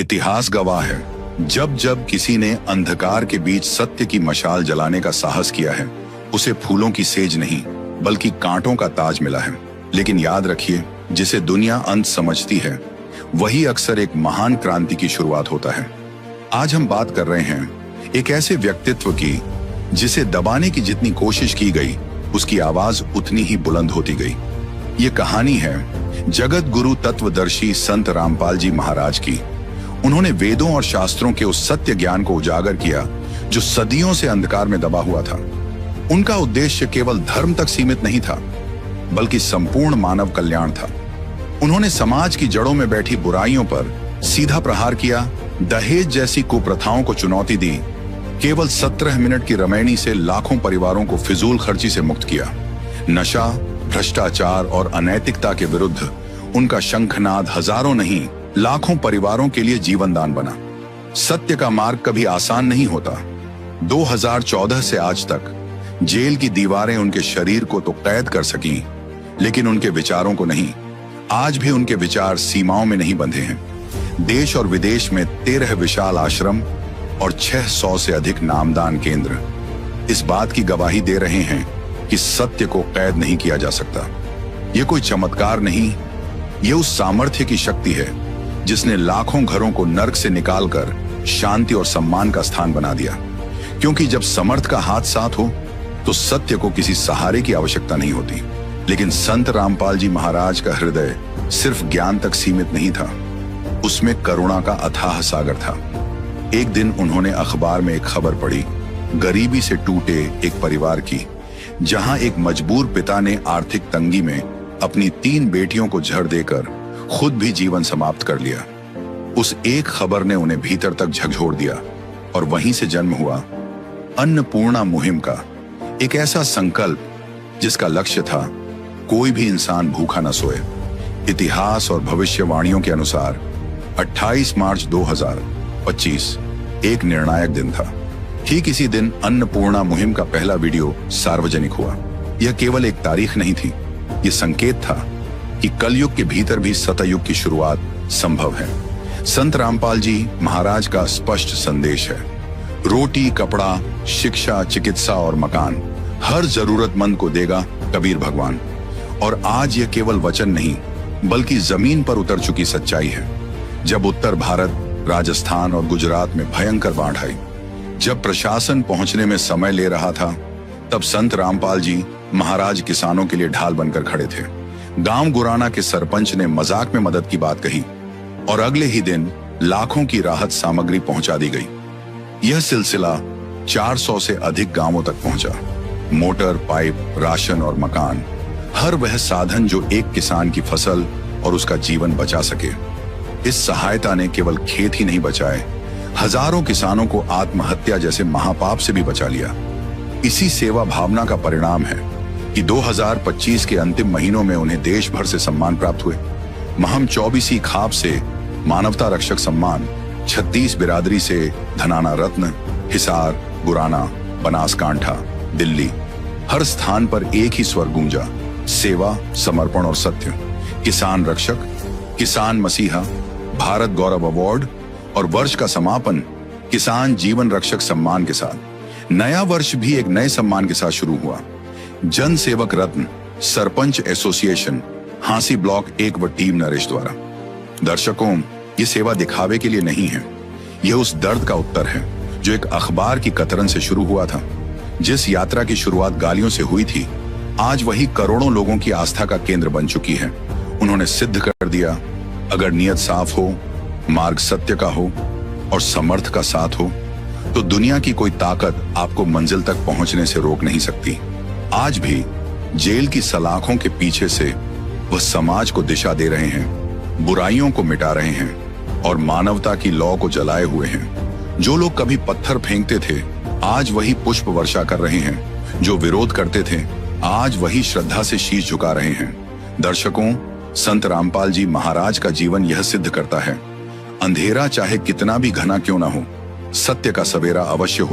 इतिहास गवाह है, जब जब किसी ने अंधकार के बीच सत्य की मशाल जलाने का साहस किया है, उसे फूलों की सेज नहीं बल्कि कांटों का ताज मिला है। लेकिन याद रखिए, जिसे दुनिया अंत समझती है वही अक्सर एक महान क्रांति की शुरुआत होता है। आज हम बात कर रहे हैं एक ऐसे व्यक्तित्व की जिसे दबाने की जितनी कोशिश की गई उसकी आवाज उतनी ही बुलंद होती गई। ये कहानी है जगत गुरु तत्वदर्शी संत रामपाल जी महाराज की। उन्होंने वेदों और शास्त्रों के उस सत्य ज्ञान को उजागर किया जो सदियों से अंधकार में दबा हुआ था। उनका उद्देश्य केवल धर्म तक सीमित नहीं था बल्कि संपूर्ण मानव कल्याण था। उन्होंने समाज की जड़ों में बैठी बुराइयों पर सीधा प्रहार किया, दहेज जैसी कुप्रथाओं को चुनौती दी, केवल 17 मिनट की रामायणी से लाखों परिवारों को फिजूल खर्ची से मुक्त किया। नशा, भ्रष्टाचार और अनैतिकता के विरुद्ध उनका शंखनाद हजारों नहीं लाखों परिवारों के लिए जीवन दान बना। सत्य का मार्ग कभी आसान नहीं होता। 2014 से आज तक जेल की दीवारें उनके शरीर को तो कैद कर सकी, लेकिन उनके विचारों को नहीं। आज भी उनके विचार सीमाओं में नहीं बंधे हैं। देश और विदेश में 13 विशाल आश्रम और 600 से अधिक नामदान केंद्र इस बात की गवाही दे रहे हैं कि सत्य को कैद नहीं किया जा सकता। यह कोई चमत्कार नहीं, यह उस सामर्थ्य की शक्ति है जिसने लाखों घरों को नर्क से निकालकर शांति और सम्मान का स्थान बना दिया। क्योंकि जब समर्थ का हाथ साथ हो तो सत्य को किसी सहारे की आवश्यकता नहीं होती। लेकिन संत रामपाल जी महाराज का हृदय सिर्फ ज्ञान तक सीमित नहीं था, उसमें करुणा का अथाह सागर था। एक दिन उन्होंने अखबार में एक खबर पढ़ी, गरीबी से टूटे एक परिवार की, जहां एक मजबूर पिता ने आर्थिक तंगी में अपनी 3 बेटियों को झड़ देकर खुद भी जीवन समाप्त कर लिया। उस एक खबर ने उन्हें भीतर तक झकझोर दिया और वहीं से जन्म हुआ अन्नपूर्णा मुहिम का एक ऐसा संकल्प जिसका लक्ष्य था कोई भी इंसान भूखा न सोए। इतिहास और भविष्यवाणियों के अनुसार 28 मार्च 2025 एक निर्णायक दिन था। ठीक इसी दिन अन्नपूर्णा मुहिम का पहला वीडियो सार्वजनिक हुआ। यह केवल एक तारीख नहीं थी, यह संकेत था कि कलयुग के भीतर भी सतयुग की शुरुआत संभव है। संत रामपाल जी महाराज का स्पष्ट संदेश है, रोटी, कपड़ा, शिक्षा, चिकित्सा और मकान हर जरूरतमंद को देगा कबीर भगवान। और आज यह केवल वचन नहीं बल्कि जमीन पर उतर चुकी सच्चाई है। जब उत्तर भारत, राजस्थान और गुजरात में भयंकर बाढ़ आई, जब प्रशासन पहुंचने में समय ले रहा था, तब संत रामपाल जी महाराज किसानों के लिए ढाल बनकर खड़े थे। गांव गुराना के सरपंच ने मजाक में मदद की बात कही और अगले ही दिन लाखों की राहत सामग्री पहुंचा दी गई। यह सिलसिला 400 से अधिक गांवों तक पहुंचा। मोटर, पाइप, राशन और मकान, हर वह साधन जो एक किसान की फसल और उसका जीवन बचा सके। इस सहायता ने केवल खेत ही नहीं बचाए, हजारों किसानों को आत्महत्या जैसे महापाप से भी बचा लिया। इसी सेवा भावना का परिणाम है कि 2025 के अंतिम महीनों में उन्हें देश भर से सम्मान प्राप्त हुए। महम 24 खाप से मानवता रक्षक सम्मान, 36 बिरादरी से धनाना रत्न, हिसार, गुराना, बनासकांठा, दिल्ली, हर स्थान पर एक ही स्वर गूंजा, सेवा, समर्पण और सत्य। किसान रक्षक, किसान मसीहा, भारत गौरव अवार्ड और वर्ष का समापन किसान जीवन रक्षक सम्मान के साथ। नया वर्ष भी एक नए सम्मान के साथ शुरू हुआ, जन सेवक रत्न, सरपंच एसोसिएशन, हांसी ब्लॉक 1 व टीम नरेश द्वारा। दर्शकों, ये सेवा दिखावे के लिए नहीं है, यह उस दर्द का उत्तर है जो एक अखबार की कतरन से शुरू हुआ था। जिस यात्रा की शुरुआत गालियों से हुई थी, आज वही करोड़ों लोगों की आस्था का केंद्र बन चुकी है। उन्होंने सिद्ध कर दिया, अगर नियत साफ हो, मार्ग सत्य का हो और समर्थ का साथ हो, तो दुनिया की कोई ताकत आपको मंजिल तक पहुंचने से रोक नहीं सकती। आज भी जेल की सलाखों के पीछे से वह समाज को दिशा दे रहे हैं, बुराइयों को मिटा रहे हैं और मानवता की लौ को जलाए हुए हैं। जो लोग कभी पत्थर फेंकते थे, आज वही पुष्प वर्षा कर रहे हैं। जो विरोध करते थे, आज वही श्रद्धा से शीश झुका रहे हैं। दर्शकों, संत रामपाल जी महाराज का जीवन यह सिद्ध करता है, अंधेरा चाहे कितना भी घना क्यों ना हो, सत्य का सवेरा अवश्य हो।